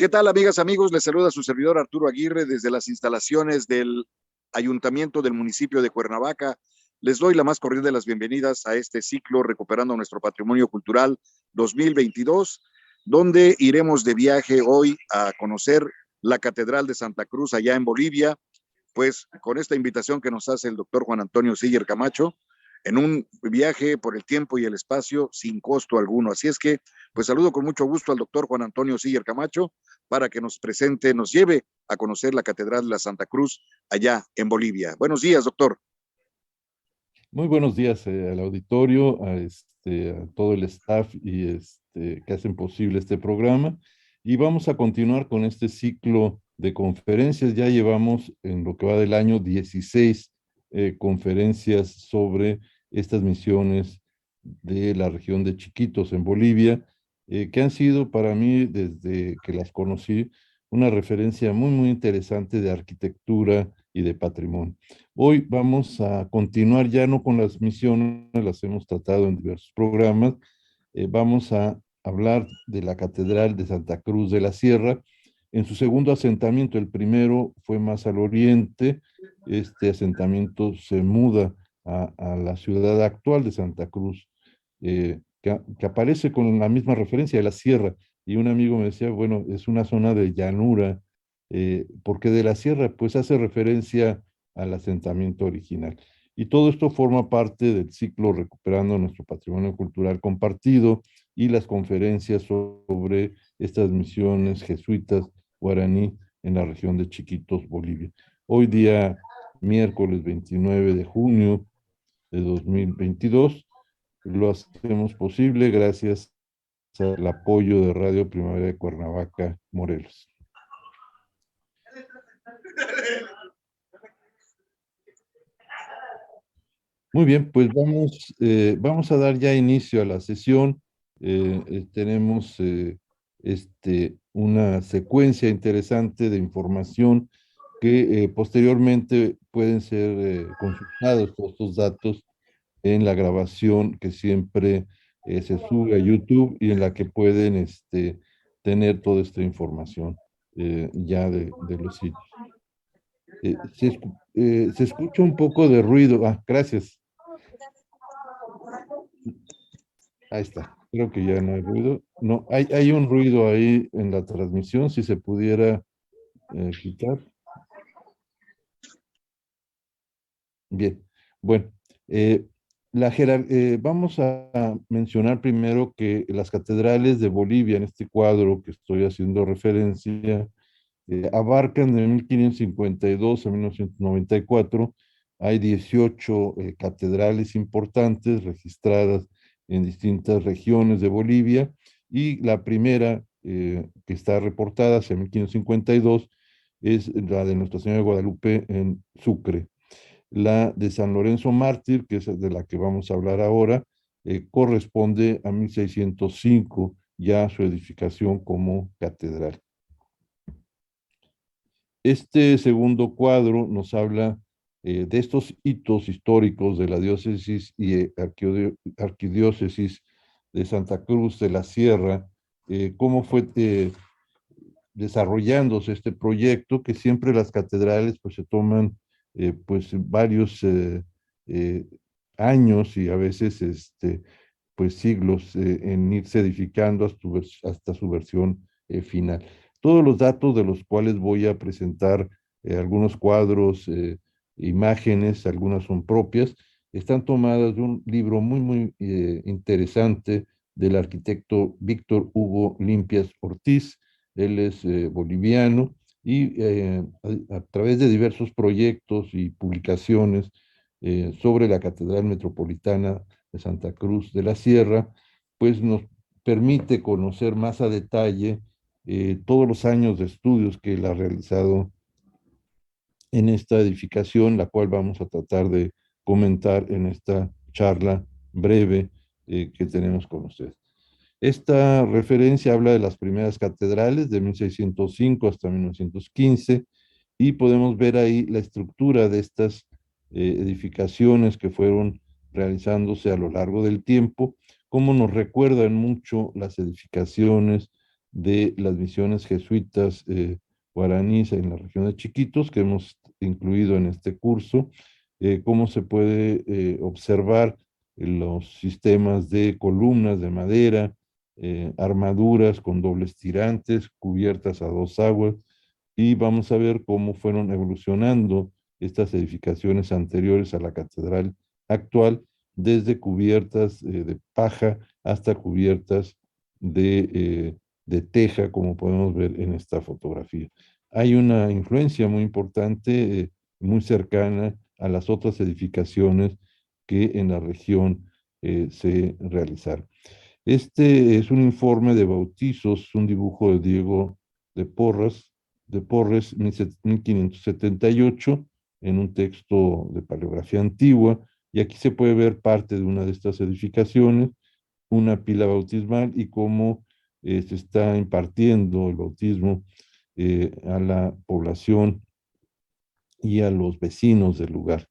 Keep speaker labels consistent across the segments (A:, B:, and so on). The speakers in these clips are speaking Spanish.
A: ¿Qué tal, amigas, amigos? Les saluda su servidor Arturo Aguirre desde las instalaciones del Ayuntamiento del municipio de Cuernavaca. Les doy la más cordial de las bienvenidas a este ciclo Recuperando Nuestro Patrimonio Cultural 2022, donde iremos de viaje hoy a conocer la Catedral de Santa Cruz allá en Bolivia, pues con esta invitación que nos hace el doctor Juan Antonio Siller Camacho, en un viaje por el tiempo y el espacio sin costo alguno. Así es que, pues saludo con mucho gusto al doctor Juan Antonio Siller Camacho para que nos presente, nos lleve a conocer la Catedral de la Santa Cruz allá en Bolivia. Buenos días, doctor.
B: Muy buenos días al auditorio, a todo el staff que hacen posible este programa. Y vamos a continuar con este ciclo de conferencias. Ya llevamos en lo que va del año 16 conferencias sobre estas misiones de la región de Chiquitos en Bolivia, que han sido para mí, desde que las conocí, una referencia muy, muy interesante de arquitectura y de patrimonio. Hoy vamos a continuar ya no con las misiones, las hemos tratado en diversos programas. Vamos a hablar de la Catedral de Santa Cruz de la Sierra en su segundo asentamiento. El primero fue más al oriente. Este asentamiento se muda a la ciudad actual de Santa Cruz, que aparece con la misma referencia de la sierra. Y un amigo me decía, bueno, es una zona de llanura, porque de la sierra pues hace referencia al asentamiento original. Y todo esto forma parte del ciclo Recuperando Nuestro Patrimonio Cultural Compartido y las conferencias sobre estas misiones jesuitas guaraní en la región de Chiquitos, Bolivia. Hoy día, miércoles 29 de junio de 2022, lo hacemos posible gracias al apoyo de Radio Primavera de Cuernavaca, Morelos. Muy bien, pues vamos a dar ya inicio a la sesión. Tenemos una secuencia interesante de información que posteriormente pueden ser consultados todos estos datos en la grabación que siempre se sube a YouTube y en la que pueden tener toda esta información ya de los sitios. Se escucha un poco de ruido. Ah, gracias. Ahí está. Creo que ya no hay ruido. No, hay un ruido ahí en la transmisión, si se pudiera quitar. Bien. Bueno, eh, vamos a mencionar primero que las catedrales de Bolivia, en este cuadro que estoy haciendo referencia, abarcan de 1552 a 1994. Hay 18 catedrales importantes registradas en distintas regiones de Bolivia, y la primera que está reportada hacia 1552 es la de Nuestra Señora de Guadalupe en Sucre. La de San Lorenzo Mártir, que es de la que vamos a hablar ahora, corresponde a 1605, ya su edificación como catedral. Este segundo cuadro nos habla de estos hitos históricos de la diócesis y arquidiócesis de Santa Cruz de la Sierra, cómo fue desarrollándose este proyecto, que siempre las catedrales pues se toman pues varios eh, años y a veces pues siglos en irse edificando hasta su versión final. Todos los datos de los cuales voy a presentar, algunos cuadros, imágenes, algunas son propias, están tomadas de un libro muy, muy interesante del arquitecto Víctor Hugo Limpias Ortiz. Él es boliviano y a través de diversos proyectos y publicaciones sobre la Catedral Metropolitana de Santa Cruz de la Sierra, pues nos permite conocer más a detalle todos los años de estudios que él ha realizado en esta edificación, la cual vamos a tratar de comentar en esta charla breve que tenemos con ustedes. Esta referencia habla de las primeras catedrales de 1605 hasta 1915, y podemos ver ahí la estructura de estas edificaciones que fueron realizándose a lo largo del tiempo, cómo nos recuerdan mucho las edificaciones de las misiones jesuitas guaraníes en la región de Chiquitos, que hemos incluido en este curso, cómo se puede observar los sistemas de columnas de madera, armaduras con dobles tirantes, cubiertas a dos aguas, y vamos a ver cómo fueron evolucionando estas edificaciones anteriores a la catedral actual, desde cubiertas de paja hasta cubiertas de teja, como podemos ver en esta fotografía. Hay una influencia muy importante, muy cercana a las otras edificaciones que en la región se realizaron. Este es un informe de bautizos, un dibujo de Diego de Porres, 1578, en un texto de paleografía antigua, y aquí se puede ver parte de una de estas edificaciones, una pila bautismal y cómo se está impartiendo el bautismo a la población y a los vecinos del lugar.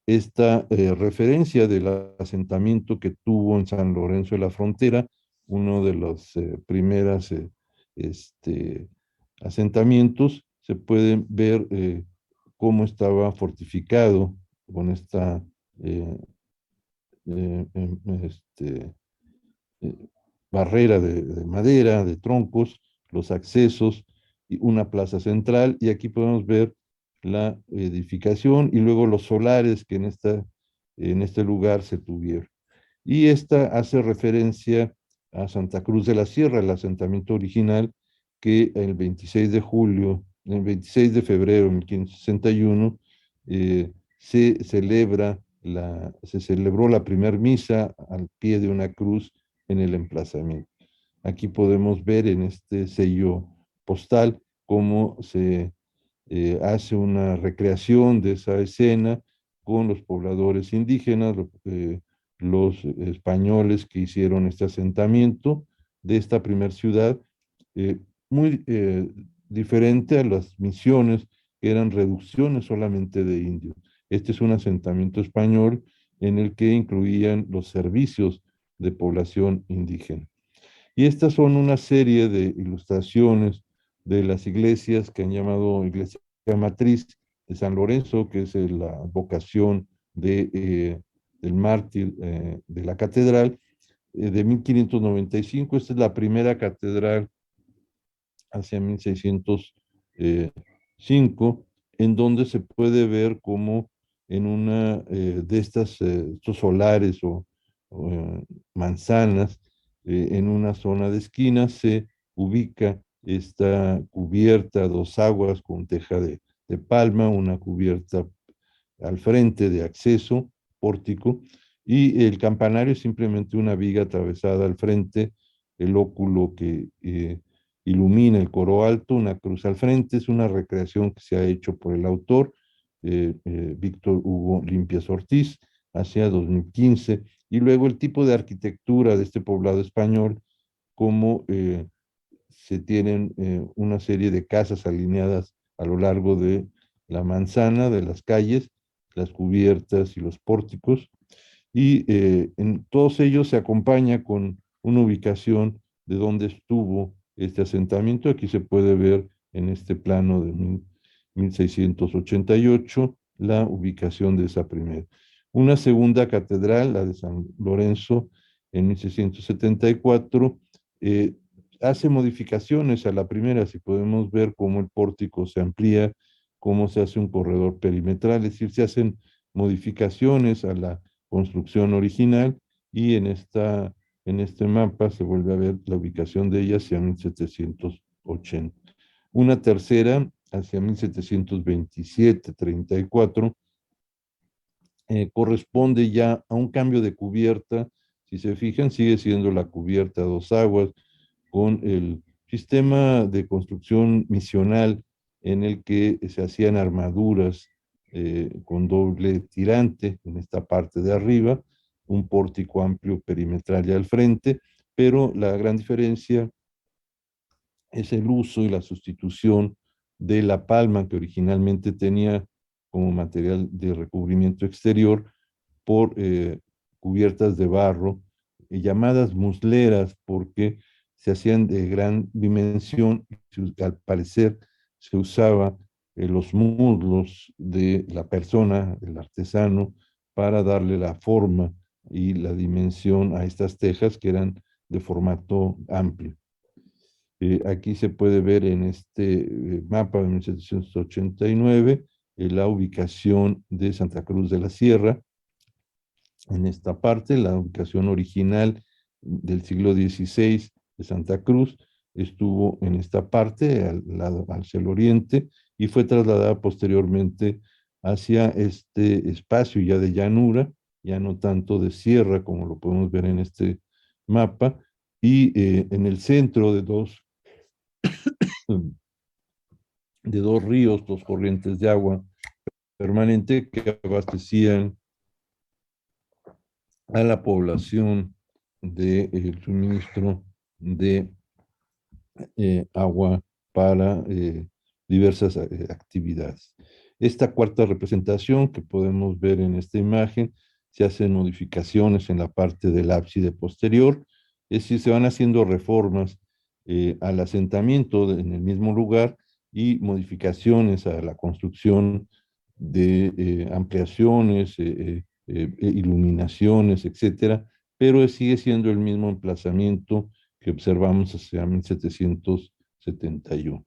B: Esta referencia del asentamiento que tuvo en San Lorenzo de la Frontera, uno de los primeros este, asentamientos, se puede ver cómo estaba fortificado con esta eh, em, este, eh, barrera de madera, de troncos, los accesos y una plaza central. Y aquí podemos ver la edificación y luego los solares que en este lugar se tuvieron. Y esta hace referencia a Santa Cruz de la Sierra, el asentamiento original, que el 26 de julio, el 26 de febrero de 1561, se celebró la primera misa al pie de una cruz en el emplazamiento. Aquí podemos ver en este sello postal cómo se hace una recreación de esa escena con los pobladores indígenas, los españoles que hicieron este asentamiento de esta primer ciudad, eh, muy diferente a las misiones que eran reducciones solamente de indios. Este es un asentamiento español en el que incluían los servicios de población indígena. Y estas son una serie de ilustraciones de las iglesias que han llamado Iglesia Matriz de San Lorenzo, que es la vocación del mártir de la catedral, de 1595. Esta es la primera catedral hacia 1605, en donde se puede ver cómo en una de estos solares o manzanas, en una zona de esquina, se ubica esta cubierta a dos aguas con teja de palma, una cubierta al frente de acceso, pórtico, y el campanario es simplemente una viga atravesada al frente, el óculo que ilumina el coro alto, una cruz al frente. Es una recreación que se ha hecho por el autor, Víctor Hugo Limpias Ortiz, hacia 2015, y luego el tipo de arquitectura de este poblado español, como se tienen una serie de casas alineadas a lo largo de la manzana, de las calles, las cubiertas y los pórticos, y en todos ellos se acompaña con una ubicación de donde estuvo este asentamiento. Aquí se puede ver en este plano de 1688 la ubicación de esa primera. Una segunda catedral, la de San Lorenzo, en 1674, hace modificaciones a la primera. Si podemos ver cómo el pórtico se amplía, cómo se hace un corredor perimetral, es decir, se hacen modificaciones a la construcción original, y en este mapa se vuelve a ver la ubicación de ella hacia 1780. Una tercera hacia 1727-34 corresponde ya a un cambio de cubierta. Si se fijan, sigue siendo la cubierta a dos aguas con el sistema de construcción misional en el que se hacían armaduras con doble tirante en esta parte de arriba, un pórtico amplio perimetral ya al frente, pero la gran diferencia es el uso y la sustitución de la palma que originalmente tenía como material de recubrimiento exterior por cubiertas de barro, llamadas musleras porque se hacían de gran dimensión. Al parecer se usaba los muslos de la persona, del artesano, para darle la forma y la dimensión a estas tejas que eran de formato amplio. Aquí se puede ver en este mapa de 1789 la ubicación de Santa Cruz de la Sierra. En esta parte, la ubicación original del siglo XVI de Santa Cruz estuvo en esta parte, al lado, hacia el oriente, y fue trasladada posteriormente hacia este espacio ya de llanura, ya no tanto de sierra como lo podemos ver en este mapa, y en el centro de dos ríos, dos corrientes de agua permanente que abastecían a la población del suministro de agua para diversas actividades. Esta cuarta representación que podemos ver en esta imagen, se hacen modificaciones en la parte del ábside posterior, es decir, se van haciendo reformas al asentamiento en el mismo lugar y modificaciones a la construcción de ampliaciones, iluminaciones, etcétera, pero sigue siendo el mismo emplazamiento que observamos hacia 1771.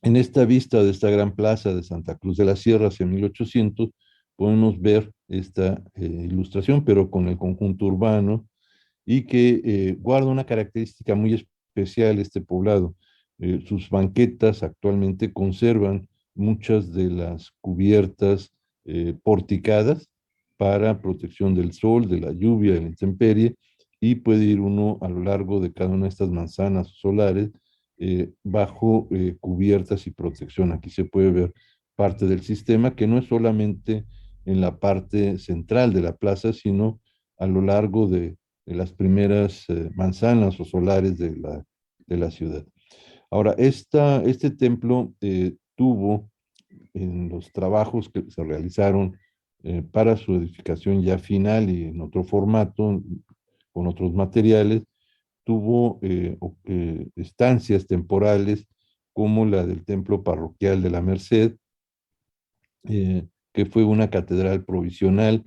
B: En esta vista de esta gran plaza de Santa Cruz de la Sierra hacia 1800, podemos ver esta ilustración, pero con el conjunto urbano, y que guarda una característica muy especial este poblado. Sus banquetas actualmente conservan muchas de las cubiertas porticadas para protección del sol, de la lluvia, de la intemperie, y puede ir uno a lo largo de cada una de estas manzanas solares bajo cubiertas y protección. Aquí se puede ver parte del sistema, que no es solamente en la parte central de la plaza, sino a lo largo de las primeras manzanas o solares de la ciudad. Ahora, este templo tuvo en los trabajos que se realizaron para su edificación ya final y en otro formato, con otros materiales, tuvo estancias temporales como la del templo parroquial de la Merced, que fue una catedral provisional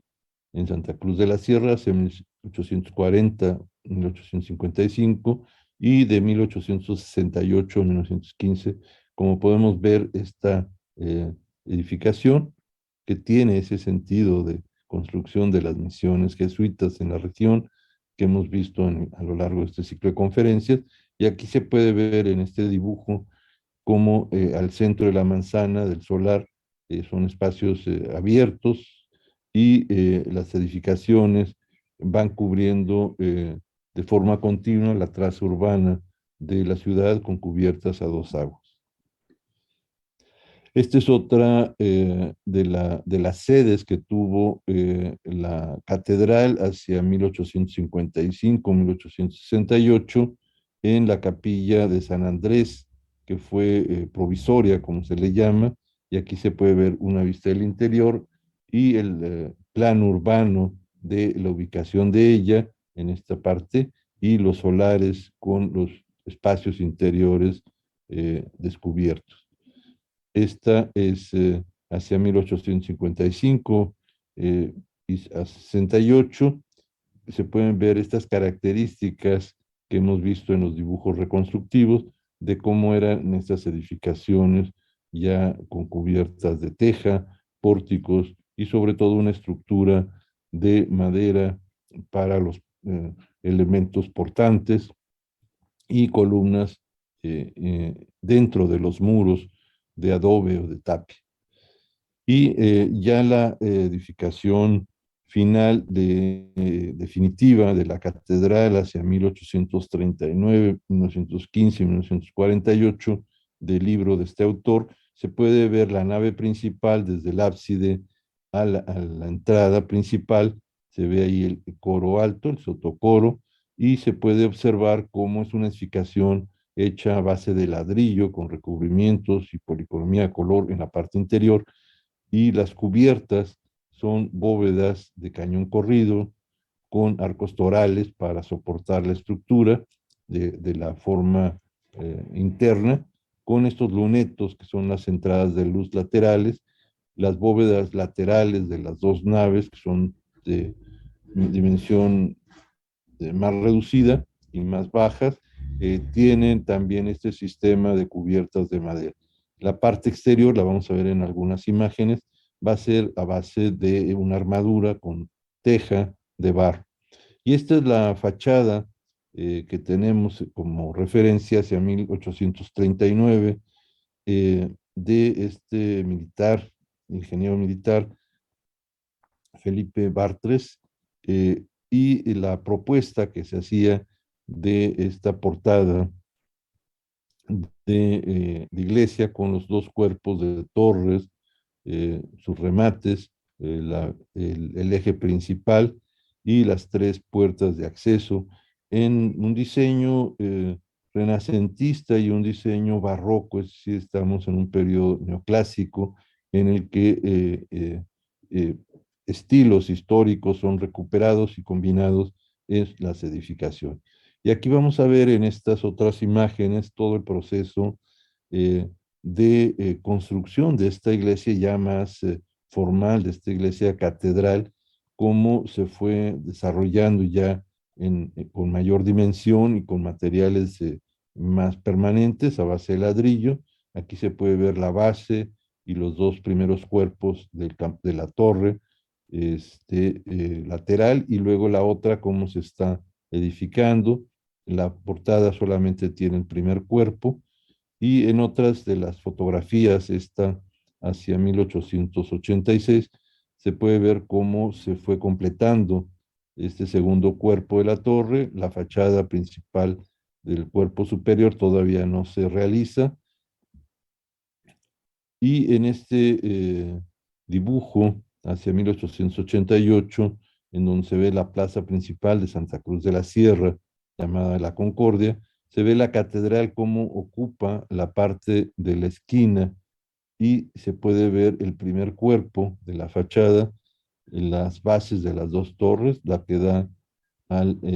B: en Santa Cruz de la Sierra hace 1840, 1855 y de 1868 a 1915. Como podemos ver, esta edificación que tiene ese sentido de construcción de las misiones jesuitas en la región que hemos visto a lo largo de este ciclo de conferencias, y aquí se puede ver en este dibujo cómo al centro de la manzana del solar son espacios abiertos y las edificaciones van cubriendo de forma continua la traza urbana de la ciudad con cubiertas a dos aguas. Esta es otra de las sedes que tuvo la catedral hacia 1855-1868 en la capilla de San Andrés, que fue provisoria, como se le llama, y aquí se puede ver una vista del interior y el plano urbano de la ubicación de ella en esta parte y los solares con los espacios interiores descubiertos. Esta es hacia 1855 y a 68. Se pueden ver estas características que hemos visto en los dibujos reconstructivos de cómo eran estas edificaciones ya con cubiertas de teja, pórticos y sobre todo una estructura de madera para los elementos portantes y columnas dentro de los muros de adobe o de tapia. Y ya la edificación final definitiva de la catedral hacia 1839, 1915, 1948, del libro de este autor, se puede ver la nave principal desde el ábside a la entrada principal, se ve ahí el coro alto, el sotocoro, y se puede observar cómo es una edificación hecha a base de ladrillo con recubrimientos y policromía a color en la parte interior, y las cubiertas son bóvedas de cañón corrido con arcos torales para soportar la estructura de la forma interna, con estos lunetos que son las entradas de luz laterales, las bóvedas laterales de las dos naves, que son de dimensión más reducida y más bajas, tienen también este sistema de cubiertas de madera. La parte exterior, la vamos a ver en algunas imágenes, va a ser a base de una armadura con teja de barro. Y esta es la fachada que tenemos como referencia hacia 1839 de este militar, ingeniero militar, Felipe Bartres, y la propuesta que se hacía de esta portada de iglesia con los dos cuerpos de torres, sus remates, el eje principal y las tres puertas de acceso en un diseño renacentista y un diseño barroco, es decir, estamos en un periodo neoclásico en el que eh, estilos históricos son recuperados y combinados en las edificaciones. Y aquí vamos a ver en estas otras imágenes todo el proceso de construcción de esta iglesia ya más formal, de esta iglesia catedral, cómo se fue desarrollando ya con mayor dimensión y con materiales más permanentes a base de ladrillo. Aquí se puede ver la base y los dos primeros cuerpos de la torre lateral, y luego la otra cómo se está edificando. La portada solamente tiene el primer cuerpo, y en otras de las fotografías, esta hacia 1886, se puede ver cómo se fue completando este segundo cuerpo de la torre. La fachada principal del cuerpo superior todavía no se realiza, y en este dibujo hacia 1888, en donde se ve la plaza principal de Santa Cruz de la Sierra, llamada La Concordia, se ve la catedral como ocupa la parte de la esquina, y se puede ver el primer cuerpo de la fachada, en las bases de las dos torres, la que da al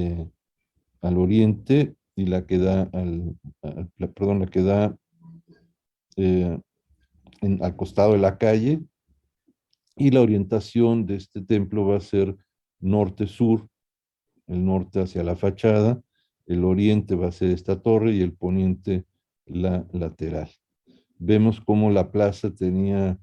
B: oriente y la que da perdón, la que da eh, al costado de la calle, y la orientación de este templo va a ser norte-sur, el norte hacia la fachada, el oriente va a ser esta torre y el poniente la lateral. Vemos cómo la plaza tenía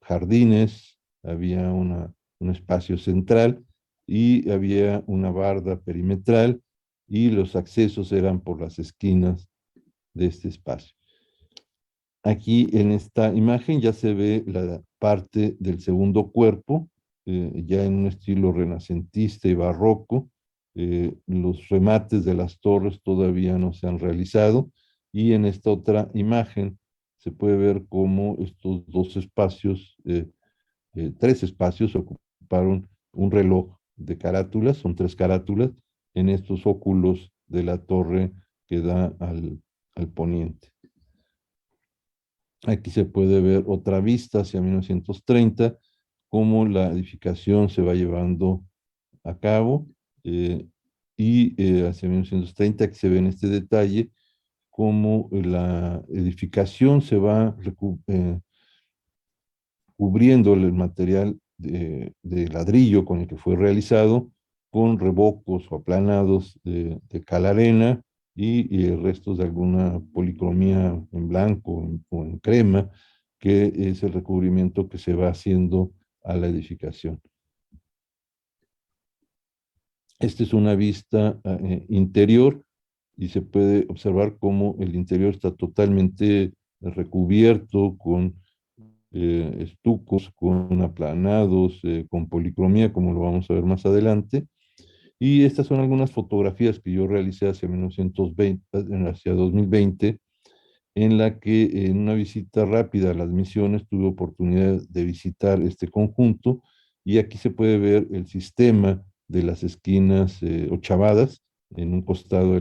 B: jardines, había un espacio central y había una barda perimetral, y los accesos eran por las esquinas de este espacio. Aquí en esta imagen ya se ve la parte del segundo cuerpo, ya en un estilo renacentista y barroco. Los remates de las torres todavía no se han realizado, y en esta otra imagen se puede ver cómo estos dos espacios, tres espacios, ocuparon un reloj de carátulas, son tres carátulas, en estos óculos de la torre que da al poniente. Aquí se puede ver otra vista hacia 1930, cómo la edificación se va llevando a cabo, y hacia 1930 aquí se ve en este detalle cómo la edificación se va cubriendo el material de ladrillo con el que fue realizado, con revocos o aplanados de cal arena y restos de alguna policromía en blanco o en crema, que es el recubrimiento que se va haciendo a la edificación. Esta es una vista interior, y se puede observar cómo el interior está totalmente recubierto con estucos, con aplanados, con policromía, como lo vamos a ver más adelante. Y estas son algunas fotografías que yo realicé hacia 1920, hacia 2020, en la que en una visita rápida a las Misiones tuve oportunidad de visitar este conjunto, y aquí se puede ver el sistema de las esquinas ochavadas en un costado de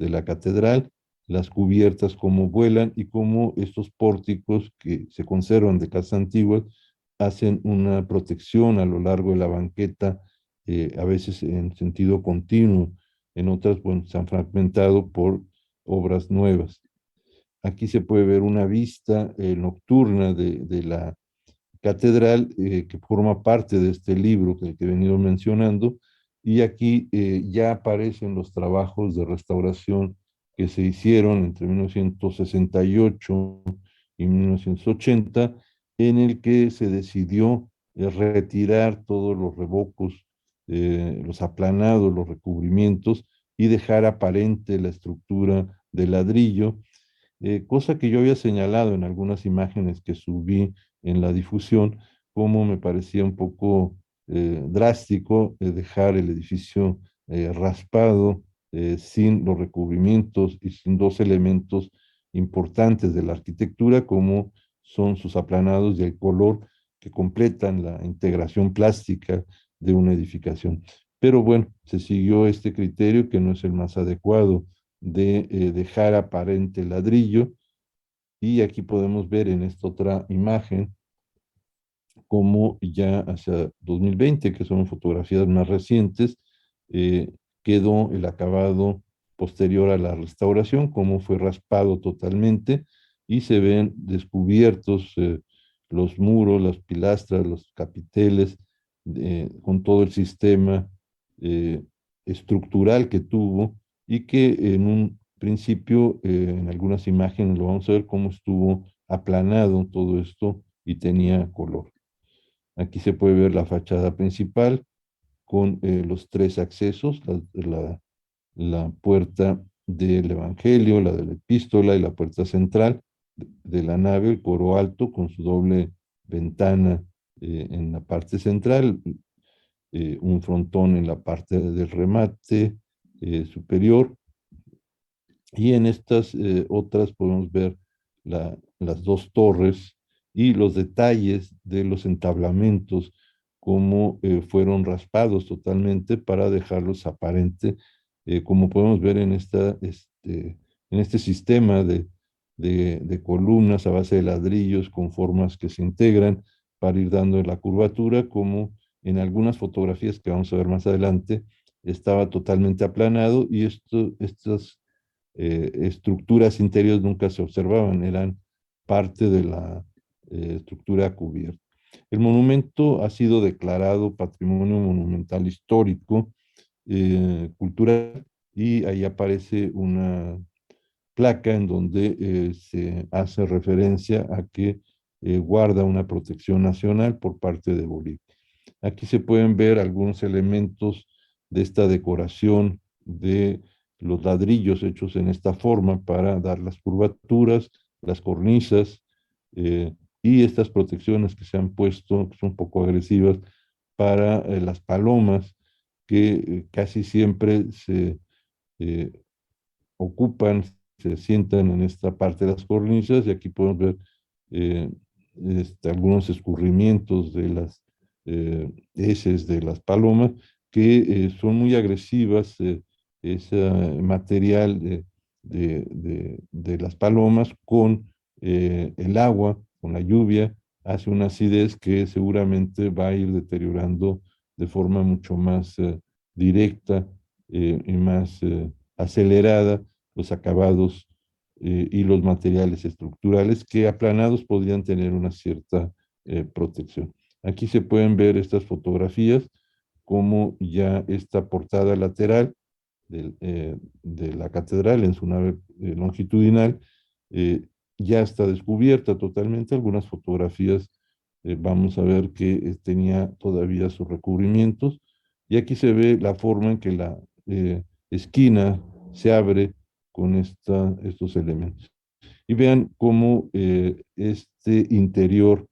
B: la catedral, las cubiertas cómo vuelan, y cómo estos pórticos que se conservan de casas antiguas hacen una protección a lo largo de la banqueta, a veces en sentido continuo, en otras, bueno, se han fragmentado por obras nuevas. Aquí se puede ver una vista nocturna de la catedral que forma parte de este libro que he venido mencionando, y aquí ya aparecen los trabajos de restauración que se hicieron entre 1968 y 1980, en el que se decidió retirar todos los revocos, los aplanados, los recubrimientos, y dejar aparente la estructura de ladrillo, cosa que yo había señalado en algunas imágenes que subí en la difusión, como me parecía un poco drástico dejar el edificio raspado, sin los recubrimientos y sin dos elementos importantes de la arquitectura, como son sus aplanados y el color que completan la integración plástica de una edificación. Pero bueno, se siguió este criterio que no es el más adecuado de dejar aparente el ladrillo, y aquí podemos ver en esta otra imagen cómo ya hacia 2020, que son fotografías más recientes, quedó el acabado posterior a la restauración, cómo fue raspado totalmente, y se ven descubiertos los muros, las pilastras, los capiteles, con todo el sistema eh, estructural que tuvo, y que en un principio, en algunas imágenes lo vamos a ver cómo estuvo aplanado todo esto y tenía color. Aquí se puede ver la fachada principal con los tres accesos, la puerta del Evangelio, la de la epístola y la puerta central de la nave, el coro alto con su doble ventana en la parte central, un frontón en la parte del remate superior, y en estas otras podemos ver las dos torres y los detalles de los entablamentos, cómo fueron raspados totalmente para dejarlos aparente, como podemos ver en, en este sistema de columnas a base de ladrillos con formas que se integran para ir dando la curvatura, como en algunas fotografías que vamos a ver más adelante, estaba totalmente aplanado, y estas estructuras interiores nunca se observaban, eran parte de la estructura cubierta. El monumento ha sido declarado Patrimonio Monumental Histórico, Cultural, y ahí aparece una placa en donde se hace referencia a que guarda una protección nacional por parte de Bolivia. Aquí se pueden ver algunos elementos de esta decoración de los ladrillos hechos en esta forma para dar las curvaturas, las cornisas, eh, y estas protecciones que se han puesto, que son un poco agresivas, para las palomas, que casi siempre se eh, ocupan, se sientan en esta parte de las cornisas, y aquí podemos ver eh, algunos escurrimientos de las heces de las palomas, que son muy agresivas. Ese material de las palomas con el agua, con la lluvia, hace una acidez que seguramente va a ir deteriorando de forma mucho más directa y más acelerada los acabados y los materiales estructurales, que aplanados podrían tener una cierta protección. Aquí se pueden ver estas fotografías, como ya esta portada lateral de la catedral en su nave longitudinal eh, ya está descubierta totalmente. Algunas fotografías vamos a ver que tenía todavía sus recubrimientos, y aquí se ve la forma en que la esquina se abre con estos elementos. Y vean cómo este interior,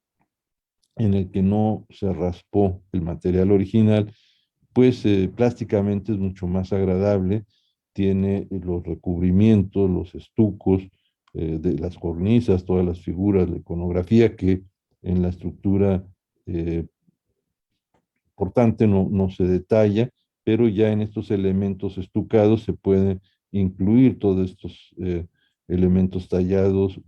B: en el que no se raspó el material original, pues plásticamente es mucho más agradable, tiene los recubrimientos, los estucos de las cornisas, todas las figuras, la iconografía, que en la estructura eh, portante no se detalla, pero ya en estos elementos estucados se puede incluir todos estos elementos tallados,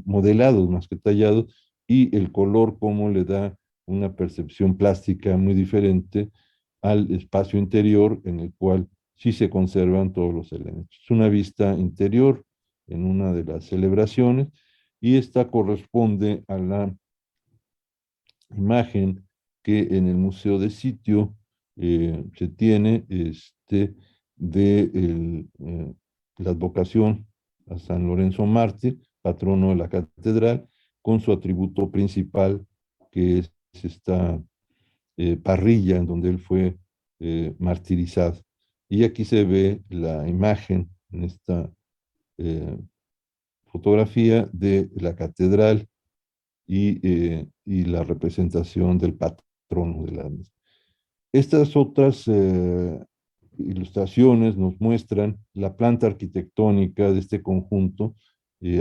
B: modelados más que tallados, y el color como le da una percepción plástica muy diferente al espacio interior, en el cual sí se conservan todos los elementos. Es una vista interior en una de las celebraciones y esta corresponde a la imagen que en el Museo de Sitio se tiene la advocación a San Lorenzo Mártir, patrono de la catedral, con su atributo principal, que es esta parrilla en donde él fue martirizado. Y aquí se ve la imagen en esta eh, fotografía de la catedral y la representación del patrono de la misma. Estas otras ilustraciones nos muestran la planta arquitectónica de este conjunto.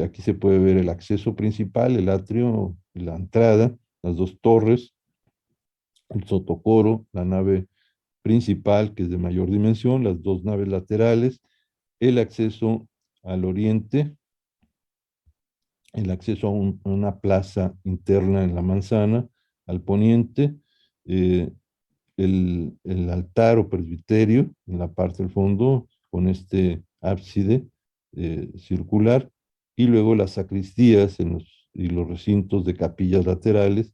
B: Aquí se puede ver el acceso principal, el atrio, la entrada, las dos torres, el sotocoro, la nave principal, que es de mayor dimensión, las dos naves laterales, el acceso al oriente, el acceso a una plaza interna en la manzana, al poniente, eh, el altar o presbiterio en la parte del fondo, con este ábside circular, y luego las sacristías y los recintos de capillas laterales.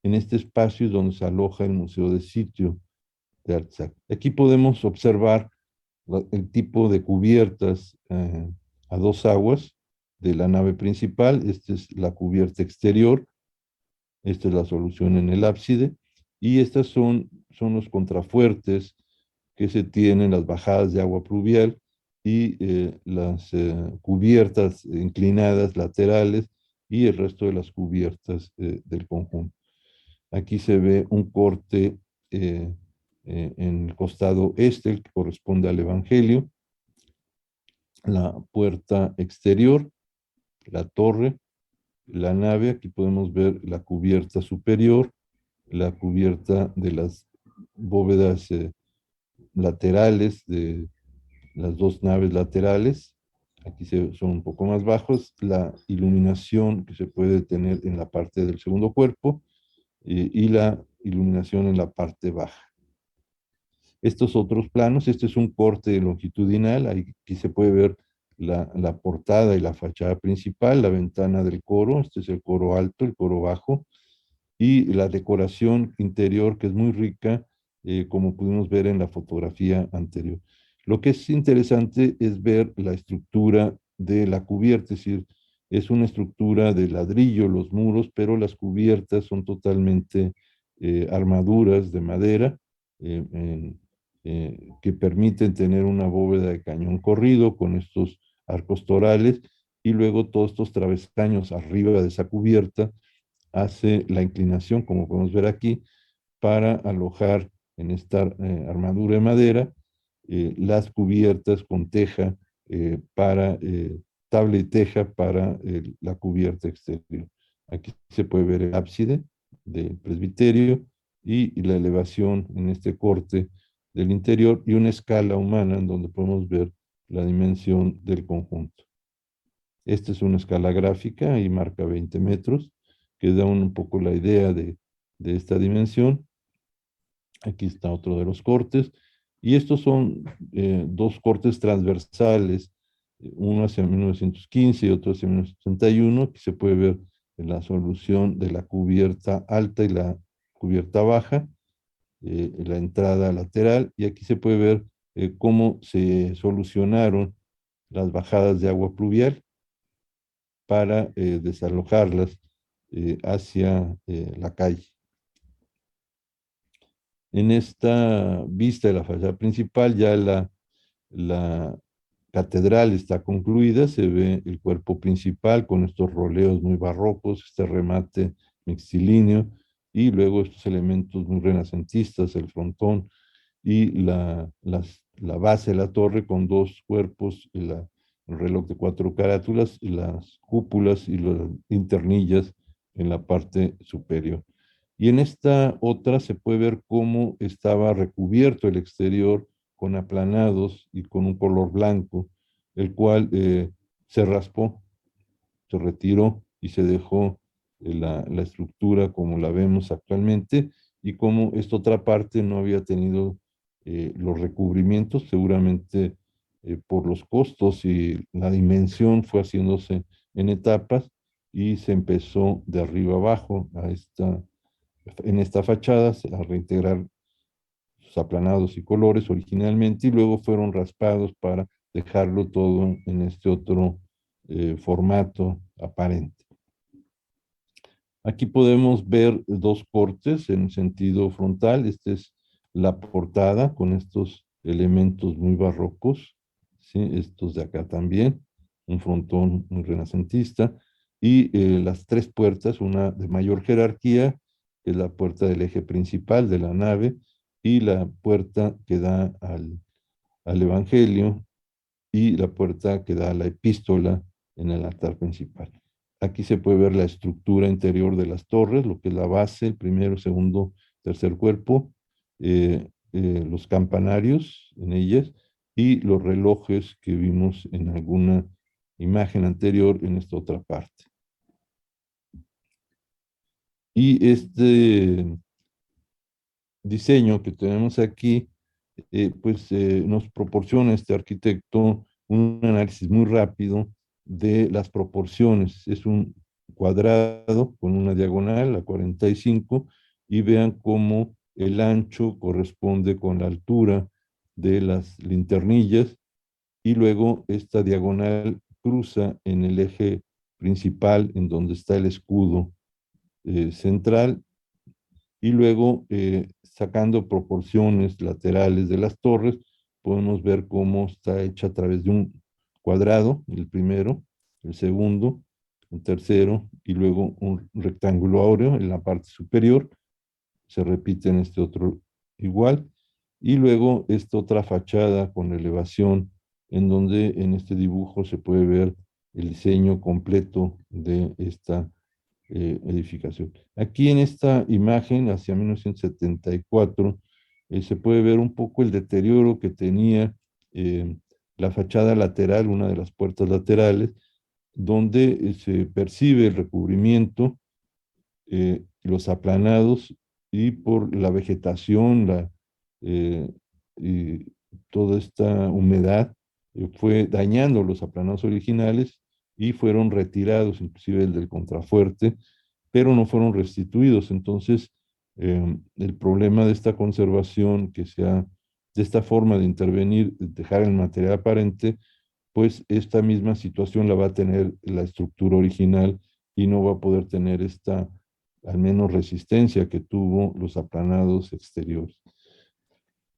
B: En este espacio es donde se aloja el Museo de Sitio de Artzac. Aquí podemos observar el tipo de cubiertas a dos aguas de la nave principal. Esta es la cubierta exterior, esta es la solución en el ábside, y estas son los contrafuertes que se tienen, las bajadas de agua pluvial y las cubiertas inclinadas laterales y el resto de las cubiertas del conjunto. Aquí se ve un corte en el costado este, el que corresponde al Evangelio, la puerta exterior, la torre, la nave. Aquí podemos ver la cubierta superior, la cubierta de las bóvedas laterales de las dos naves laterales. Aquí son un poco más bajos, la iluminación que se puede tener en la parte del segundo cuerpo y la iluminación en la parte baja. Estos otros planos, este es un corte longitudinal, aquí se puede ver la portada y la fachada principal, la ventana del coro, este es el coro alto, el coro bajo, y la decoración interior que es muy rica, como pudimos ver en la fotografía anterior. Lo que es interesante es ver la estructura de la cubierta, es decir, es una estructura de ladrillo los muros, pero las cubiertas son totalmente armaduras de madera que permiten tener una bóveda de cañón corrido con estos arcos torales y luego todos estos travesaños arriba de esa cubierta hace la inclinación, como podemos ver aquí, para alojar en esta armadura de madera las cubiertas con teja tabla y teja para la cubierta exterior. Aquí se puede ver el ábside del presbiterio y la elevación en este corte del interior y una escala humana en donde podemos ver la dimensión del conjunto. Esta es una escala gráfica y marca 20 metros, que da un poco la idea de esta dimensión. Aquí está otro de los cortes. Y estos son dos cortes transversales, uno hacia 1915 y otro hacia 1961, que se puede ver en la solución de la cubierta alta y la cubierta baja, la entrada lateral, y aquí se puede ver cómo se solucionaron las bajadas de agua pluvial para desalojarlas hacia la calle. En esta vista de la fachada principal ya la catedral está concluida, se ve el cuerpo principal con estos roleos muy barrocos, este remate mixtilíneo y luego estos elementos muy renacentistas, el frontón y la base de la torre con dos cuerpos, el reloj de 4 carátulas, y las cúpulas y las internillas en la parte superior. Y en esta otra se puede ver cómo estaba recubierto el exterior con aplanados y con un color blanco, el cual se raspó, se retiró y se dejó la estructura como la vemos actualmente y como esta otra parte no había tenido los recubrimientos, seguramente por los costos y la dimensión fue haciéndose en etapas y se empezó de arriba abajo en esta fachada a reintegrar sus aplanados y colores originalmente y luego fueron raspados para dejarlo todo en este otro formato aparente. Aquí podemos ver dos cortes en sentido frontal. Esta es la portada con estos elementos muy barrocos, ¿sí? Estos de acá también, un frontón muy renacentista, y las tres puertas, una de mayor jerarquía, que es la puerta del eje principal de la nave, y la puerta que da al Evangelio, y la puerta que da a la epístola en el altar principal. Aquí se puede ver la estructura interior de las torres, lo que es la base, el primero, segundo, tercer cuerpo, los campanarios en ellas y los relojes que vimos en alguna imagen anterior en esta otra parte. Y este diseño que tenemos aquí, nos proporciona este arquitecto un análisis muy rápido de las proporciones. Es un cuadrado con una diagonal a 45 y vean cómo el ancho corresponde con la altura de las linternillas y luego esta diagonal cruza en el eje principal en donde está el escudo central y luego sacando proporciones laterales de las torres, podemos ver cómo está hecha a través de un cuadrado, el primero, el segundo, el tercero, y luego un rectángulo áureo en la parte superior, se repite en este otro igual, y luego esta otra fachada con elevación, en donde en este dibujo se puede ver el diseño completo de esta edificación. Aquí en esta imagen, hacia 1974, se puede ver un poco el deterioro que tenía la fachada lateral, una de las puertas laterales, donde se percibe el recubrimiento, los aplanados y por la vegetación, y toda esta humedad fue dañando los aplanados originales y fueron retirados, inclusive el del contrafuerte, pero no fueron restituidos. Entonces, el problema de esta conservación, de esta forma de intervenir, dejar el material aparente, pues esta misma situación la va a tener la estructura original y no va a poder tener esta, al menos, resistencia que tuvo los aplanados exteriores.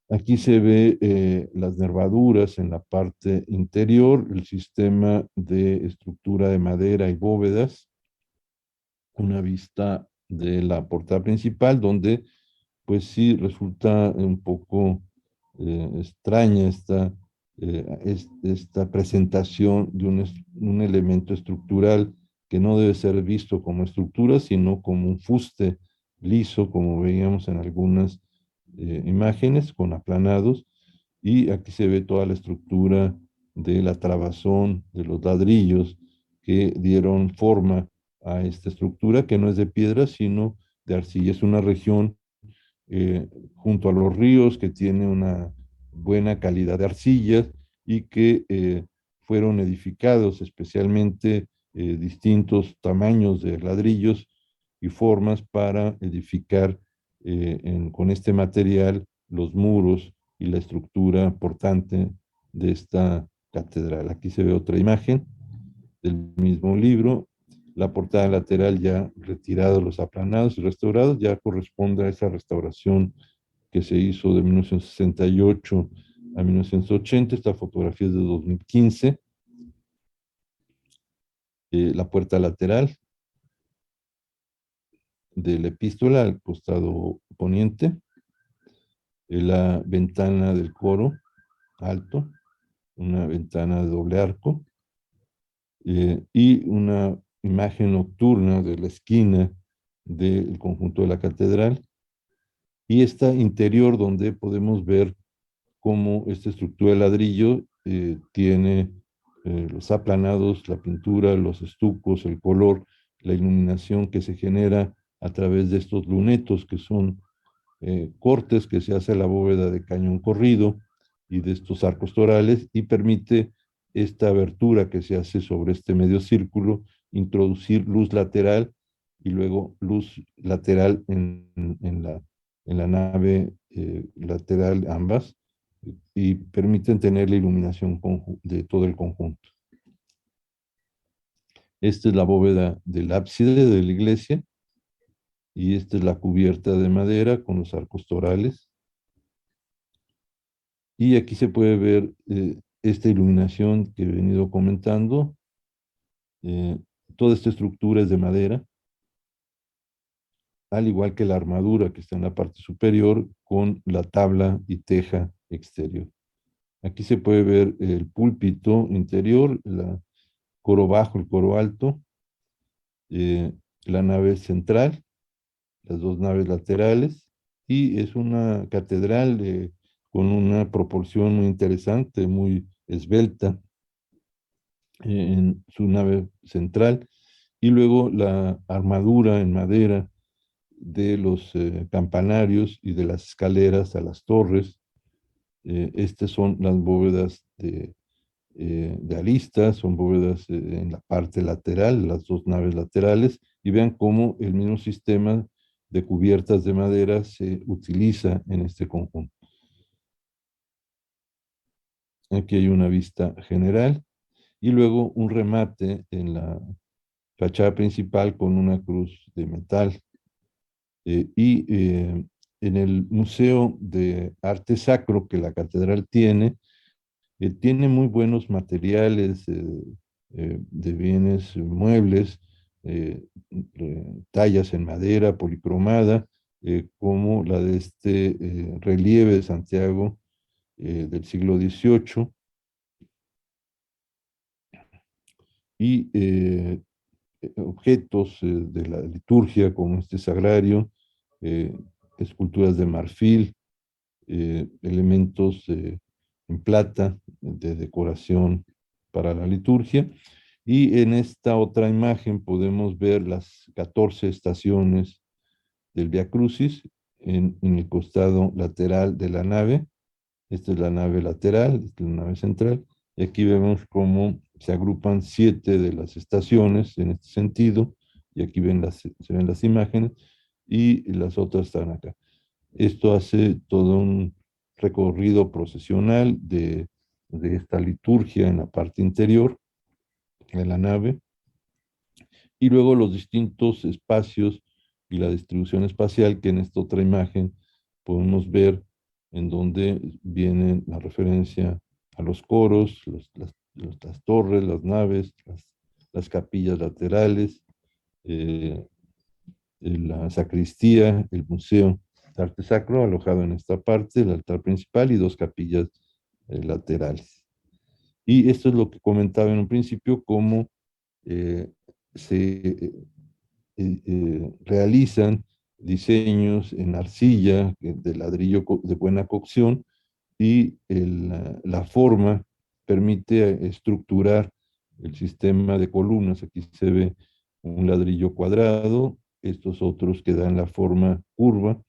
B: Aquí se ve las nervaduras en la parte interior, el sistema de estructura de madera y bóvedas, una vista de la portada principal, donde pues sí resulta un poco extraña esta presentación de un elemento estructural que no debe ser visto como estructura, sino como un fuste liso, como veíamos en algunas imágenes con aplanados, y aquí se ve toda la estructura de la trabazón, de los ladrillos que dieron forma a esta estructura, que no es de piedra, sino de arcilla. Es una región junto a los ríos que tiene una buena calidad de arcillas y que fueron edificados especialmente distintos tamaños de ladrillos y formas para edificar con este material los muros y la estructura portante de esta catedral. Aquí se ve otra imagen del mismo libro. La portada lateral ya retirada, los aplanados y restaurados, ya corresponde a esa restauración que se hizo de 1968 a 1980. Esta fotografía es de 2015. La puerta lateral de la epístola al costado poniente. La ventana del coro alto, una ventana de doble arco, y una imagen nocturna de la esquina del conjunto de la catedral, y esta interior donde podemos ver cómo esta estructura de ladrillo tiene los aplanados, la pintura, los estucos, el color, la iluminación que se genera a través de estos lunetos que son cortes que se hace a la bóveda de cañón corrido y de estos arcos torales, y permite esta abertura que se hace sobre este medio círculo, introducir luz lateral y luego luz lateral en la nave lateral ambas, y permiten tener la iluminación de todo el conjunto. Esta es la bóveda del ábside de la iglesia y esta es la cubierta de madera con los arcos torales. Y aquí se puede ver esta iluminación que he venido comentando. Toda esta estructura es de madera, al igual que la armadura que está en la parte superior con la tabla y teja exterior. Aquí se puede ver el púlpito interior, el coro bajo, el coro alto, la nave central, las dos naves laterales, y es una catedral con una proporción muy interesante, muy esbelta en su nave central, y luego la armadura en madera de los campanarios y de las escaleras a las torres. Estas son las bóvedas de aristas, son bóvedas en la parte lateral, las dos naves laterales, y vean cómo el mismo sistema de cubiertas de madera se utiliza en este conjunto. Aquí hay una vista general y luego un remate en la fachada principal con una cruz de metal. En el Museo de Arte Sacro que la catedral tiene muy buenos materiales de bienes muebles, tallas en madera policromada, como la de este relieve de Santiago del siglo XVIII, y objetos de la liturgia como este sagrario, eh, esculturas de marfil, elementos en plata de decoración para la liturgia. Y en esta otra imagen podemos ver las 14 estaciones del Vía Crucis en el costado lateral de la nave. Esta es la nave lateral, esta es la nave central, y aquí vemos cómo se agrupan 7 de las estaciones en este sentido, y aquí se ven las imágenes, y las otras están acá. Esto hace todo un recorrido procesional de esta liturgia en la parte interior de la nave, y luego los distintos espacios y la distribución espacial que en esta otra imagen podemos ver, en donde viene la referencia a los coros, las torres, las naves, las capillas laterales, eh, la sacristía, el museo de arte sacro alojado en esta parte, el altar principal y dos capillas laterales. Y esto es lo que comentaba en un principio, cómo se realizan diseños en arcilla de ladrillo de buena cocción, y la forma permite estructurar el sistema de columnas. Aquí se ve un ladrillo cuadrado, estos otros que dan la forma curva,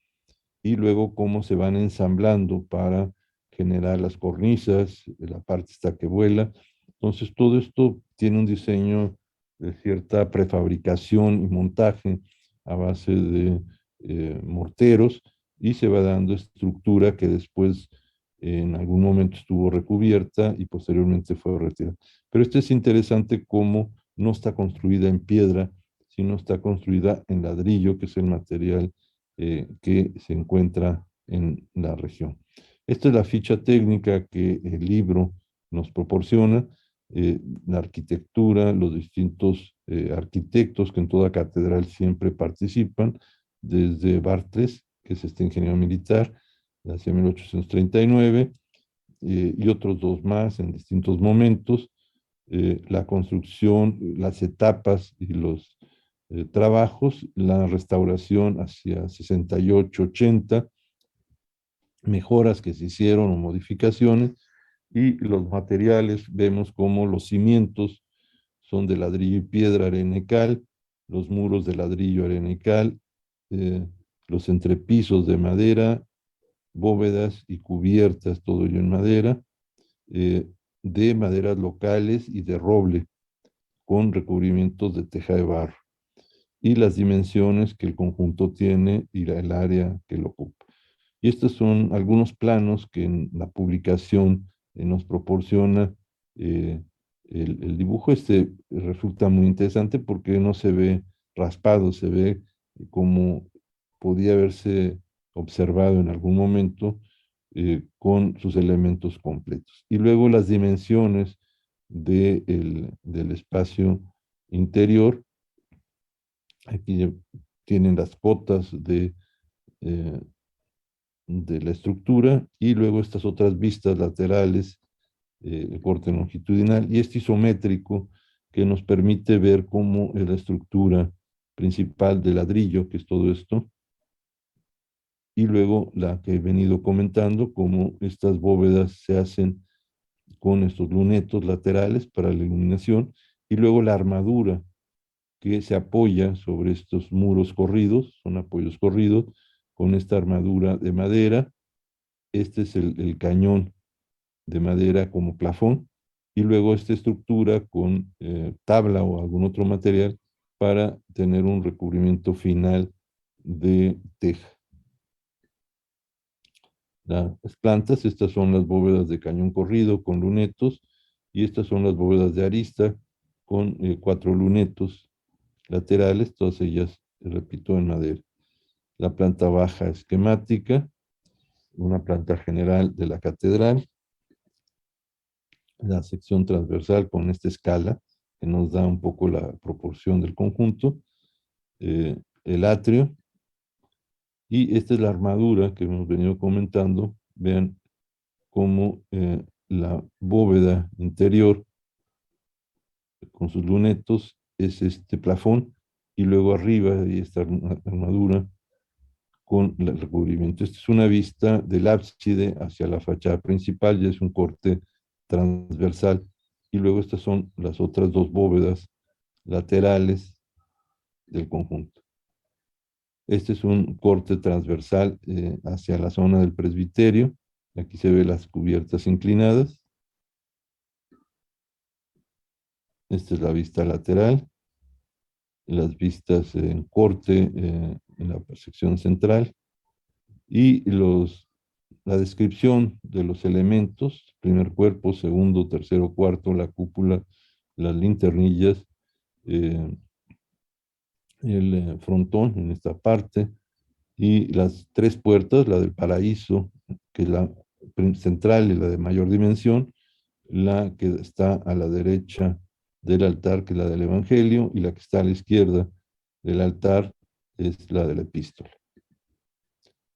B: y luego cómo se van ensamblando para generar las cornisas, la parte esta que vuela. Entonces todo esto tiene un diseño de cierta prefabricación y montaje a base de morteros, y se va dando estructura que después en algún momento estuvo recubierta y posteriormente fue retirada. Pero esto es interesante cómo no está construida en piedra, sino está construida en ladrillo, que es el material que se encuentra en la región. Esta es la ficha técnica que el libro nos proporciona, la arquitectura, los distintos arquitectos que en toda catedral siempre participan, desde Bartres, que es este ingeniero militar, hacia 1839, y otros dos más en distintos momentos. La construcción, las etapas y los trabajos, la restauración hacia 68, 80, mejoras que se hicieron o modificaciones, y los materiales, vemos como los cimientos son de ladrillo y piedra, arena y cal, los muros de ladrillo, arena y cal, los entrepisos de madera, bóvedas y cubiertas, todo ello en madera, de maderas locales y de roble, con recubrimientos de teja de barro, y las dimensiones que el conjunto tiene y el área que lo ocupa. Y estos son algunos planos que en la publicación nos proporciona. eh, el dibujo este resulta muy interesante porque no se ve raspado, se ve como podía haberse observado en algún momento, con sus elementos completos. Y luego las dimensiones del espacio interior. Aquí ya tienen las cotas eh, de la estructura, y luego estas otras vistas laterales, el corte longitudinal y este isométrico, que nos permite ver cómo es la estructura principal de ladrillo, que es todo esto, y luego la que he venido comentando, cómo estas bóvedas se hacen con estos lunetos laterales para la iluminación, y luego la armadura que se apoya sobre estos muros corridos, son apoyos corridos, con esta armadura de madera. Este es el cañón de madera como plafón, y luego esta estructura con tabla o algún otro material para tener un recubrimiento final de teja. Las plantas, estas son las bóvedas de cañón corrido con lunetos, y estas son las bóvedas de arista con 4 lunetos laterales, todas ellas, repito, en madera. La planta baja esquemática, una planta general de la catedral, la sección transversal con esta escala que nos da un poco la proporción del conjunto, el atrio, y esta es la armadura que hemos venido comentando. Vean cómo la bóveda interior con sus lunetos es este plafón, y luego arriba hay esta armadura con el recubrimiento. Esta es una vista del ábside hacia la fachada principal, ya es un corte transversal, y luego estas son las otras dos bóvedas laterales del conjunto. Este es un corte transversal hacia la zona del presbiterio. Aquí se ven las cubiertas inclinadas. Esta es la vista lateral, las vistas en corte en la sección central, y la descripción de los elementos: primer cuerpo, segundo, tercero, cuarto, la cúpula, las linternillas, eh, el frontón en esta parte, y las 3 puertas, la del paraíso, que es la central y la de mayor dimensión, la que está a la derecha del altar, que es la del Evangelio, y la que está a la izquierda del altar es la de la epístola.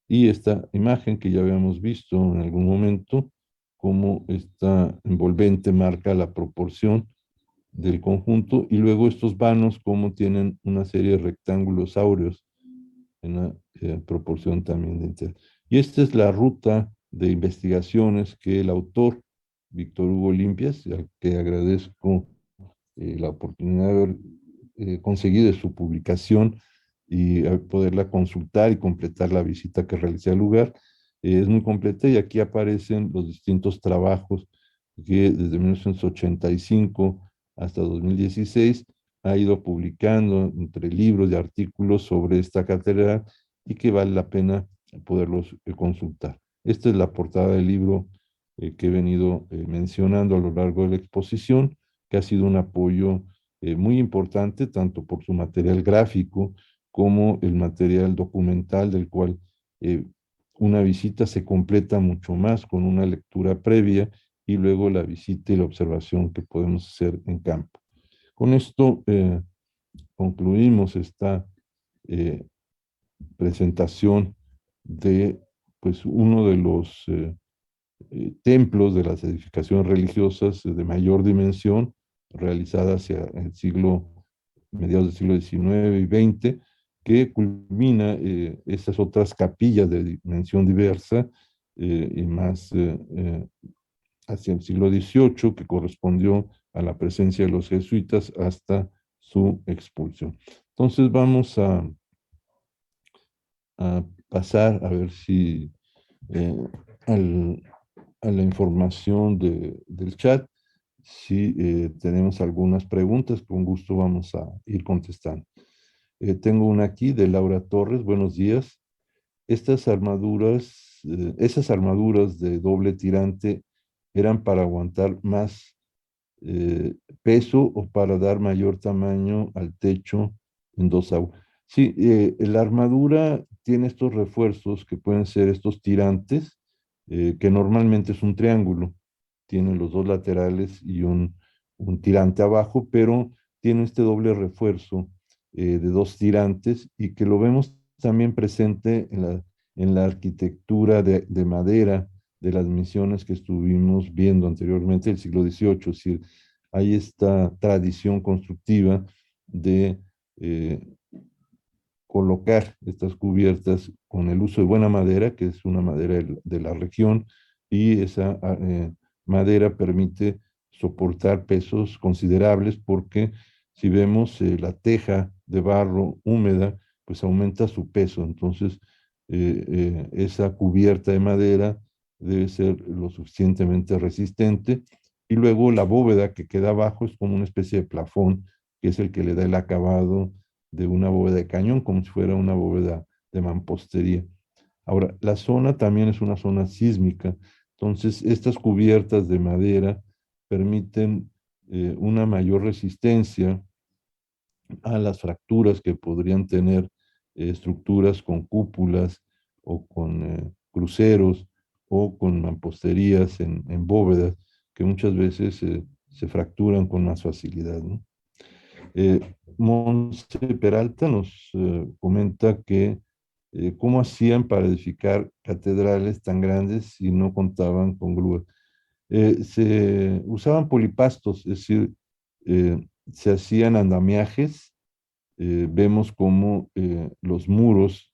B: Y esta imagen que ya habíamos visto en algún momento, cómo esta envolvente marca la proporción del conjunto, y luego estos vanos como tienen una serie de rectángulos áureos en la proporción también de interior. Y esta es la ruta de investigaciones que el autor, Víctor Hugo Limpias, al que agradezco la oportunidad de haber conseguido su publicación y poderla consultar y completar la visita que realicé al lugar. Es muy completa, y aquí aparecen los distintos trabajos que desde 1985 hasta 2016 ha ido publicando entre libros y artículos sobre esta catedral, y que vale la pena poderlos consultar. Esta es la portada del libro que he venido mencionando a lo largo de la exposición, que ha sido un apoyo muy importante, tanto por su material gráfico como el material documental, del cual una visita se completa mucho más con una lectura previa, y luego la visita y la observación que podemos hacer en campo. Con esto concluimos esta eh, presentación de, pues, uno de los templos de las edificaciones religiosas de mayor dimensión, realizada hacia el mediados del siglo XIX y XX, que culmina estas otras capillas de dimensión diversa, y más hacia el siglo XVIII, que correspondió a la presencia de los jesuitas hasta su expulsión. Entonces vamos a a pasar a ver si eh, al- a la información del chat, si tenemos algunas preguntas, con gusto vamos a ir contestando. Tengo una aquí de Laura Torres. Buenos días. Esas armaduras de doble tirante eran para aguantar más peso o para dar mayor tamaño al techo en dos aguas. Sí, la armadura tiene estos refuerzos que pueden ser estos tirantes, que normalmente es un triángulo. Tiene los dos laterales y un tirante abajo, pero tiene este doble refuerzo de dos tirantes y que lo vemos también presente en la arquitectura de madera de las misiones que estuvimos viendo anteriormente del siglo XVIII. Es decir, hay esta tradición constructiva de eh, colocar estas cubiertas con el uso de buena madera, que es una madera de la región, y esa madera permite soportar pesos considerables porque si vemos la teja de barro húmeda, pues aumenta su peso. Entonces, esa cubierta de madera debe ser lo suficientemente resistente. Y luego la bóveda que queda abajo es como una especie de plafón, que es el que le da el acabado de una bóveda de cañón, como si fuera una bóveda de mampostería. Ahora, la zona también es una zona sísmica, entonces estas cubiertas de madera permiten una mayor resistencia a las fracturas que podrían tener estructuras con cúpulas o con cruceros o con mamposterías en bóvedas que muchas veces se fracturan con más facilidad, ¿no? Monse Peralta nos comenta que cómo hacían para edificar catedrales tan grandes si no contaban con grúas. Se usaban polipastos, es decir, se hacían andamiajes. Vemos cómo los muros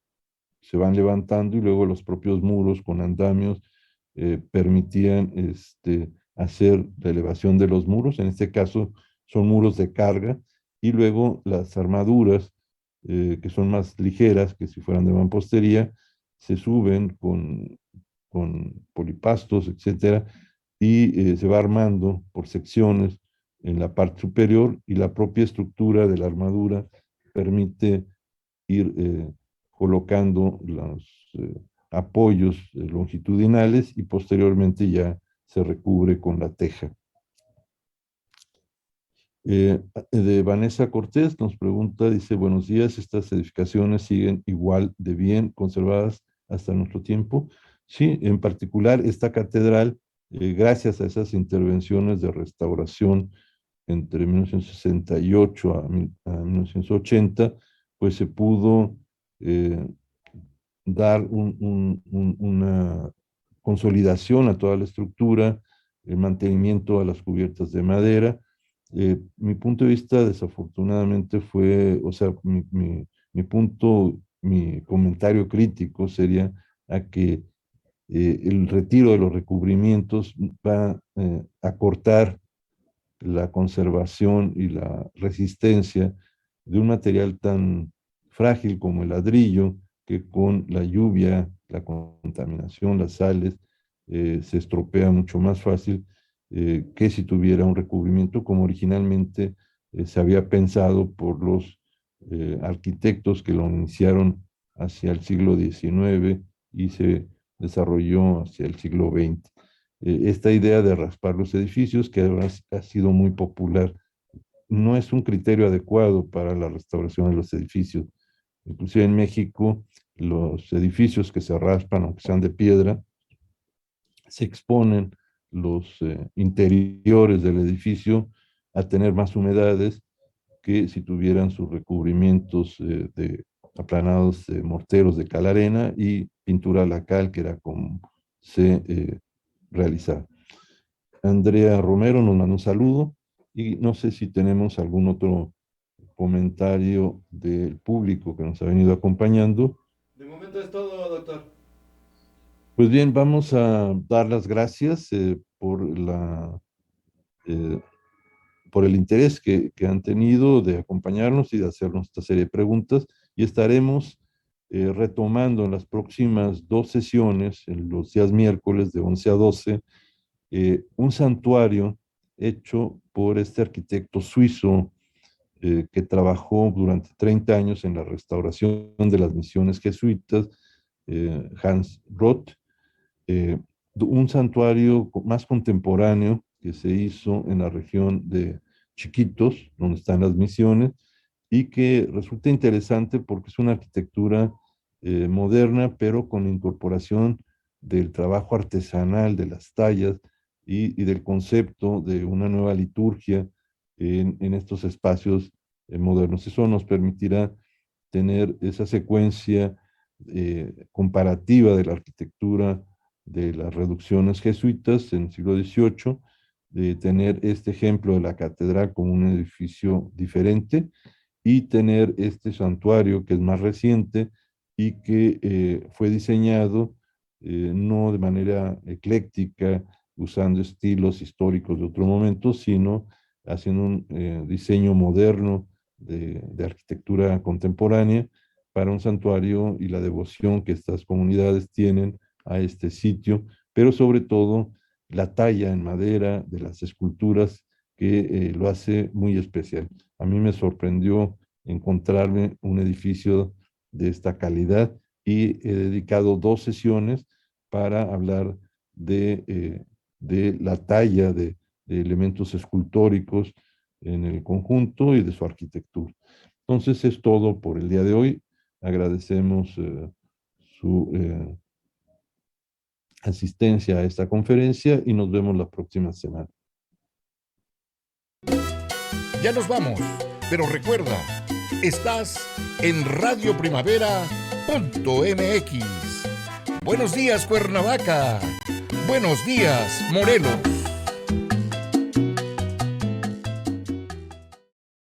B: se van levantando y luego los propios muros con andamios permitían hacer la elevación de los muros. En este caso son muros de carga y luego las armaduras que son más ligeras que si fueran de mampostería se suben con polipastos, etcétera, y se va armando por secciones en la parte superior y la propia estructura de la armadura permite ir colocando los apoyos longitudinales y posteriormente ya se recubre con la teja. De Vanessa Cortés nos pregunta, dice, buenos días, ¿estas edificaciones siguen igual de bien conservadas hasta nuestro tiempo? Sí, en particular esta catedral, gracias a esas intervenciones de restauración entre 1968 a 1980, pues se pudo eh, dar una consolidación a toda la estructura, el mantenimiento a las cubiertas de madera. Mi punto de vista, desafortunadamente, fue, o sea, mi comentario crítico sería a que el retiro de los recubrimientos va a cortar la conservación y la resistencia de un material tan frágil como el ladrillo, que con la lluvia, la contaminación, las sales, se estropea mucho más fácil que si tuviera un recubrimiento como originalmente se había pensado por los arquitectos que lo iniciaron hacia el siglo XIX y se desarrolló hacia el siglo XX. Esta idea de raspar los edificios, que ahora ha sido muy popular, no es un criterio adecuado para la restauración de los edificios. Inclusive en México, los edificios que se raspan, aunque sean de piedra, se exponen los interiores del edificio a tener más humedades que si tuvieran sus recubrimientos de aplanados morteros de cal arena y pintura a la cal, que era como se realizaba. Andrea Romero nos manda un saludo y no sé si tenemos algún otro comentario del público que nos ha venido acompañando.
C: De momento es todo, doctor.
B: Pues bien, vamos a dar las gracias eh, por el interés que han tenido de acompañarnos y de hacernos esta serie de preguntas y estaremos retomando en las próximas 2 sesiones, en los días miércoles de 11 a 12, un santuario hecho por este arquitecto suizo que trabajó durante 30 años en la restauración de las misiones jesuitas, Hans Roth, un santuario más contemporáneo que se hizo en la región de Chiquitos, donde están las misiones, y que resulta interesante porque es una arquitectura moderna, pero con la incorporación del trabajo artesanal, de las tallas y del concepto de una nueva liturgia en estos espacios modernos. Eso nos permitirá tener esa secuencia comparativa de la arquitectura de las reducciones jesuitas en el siglo XVIII, de tener este ejemplo de la catedral como un edificio diferente y tener este santuario que es más reciente y que fue diseñado no de manera ecléctica, usando estilos históricos de otro momento, sino haciendo un diseño moderno de arquitectura contemporánea para un santuario y la devoción que estas comunidades tienen a este sitio, pero sobre todo la talla en madera de las esculturas que lo hace muy especial. A mí me sorprendió encontrarme un edificio de esta calidad y he dedicado 2 sesiones para hablar de la talla de elementos escultóricos en el conjunto y de su arquitectura. Entonces es todo por el día de hoy. Agradecemos su asistencia a esta conferencia y nos vemos la próxima semana.
D: Ya nos vamos, pero recuerda, estás en radioprimavera.mx. Buenos días, Cuernavaca. Buenos días, Morelos.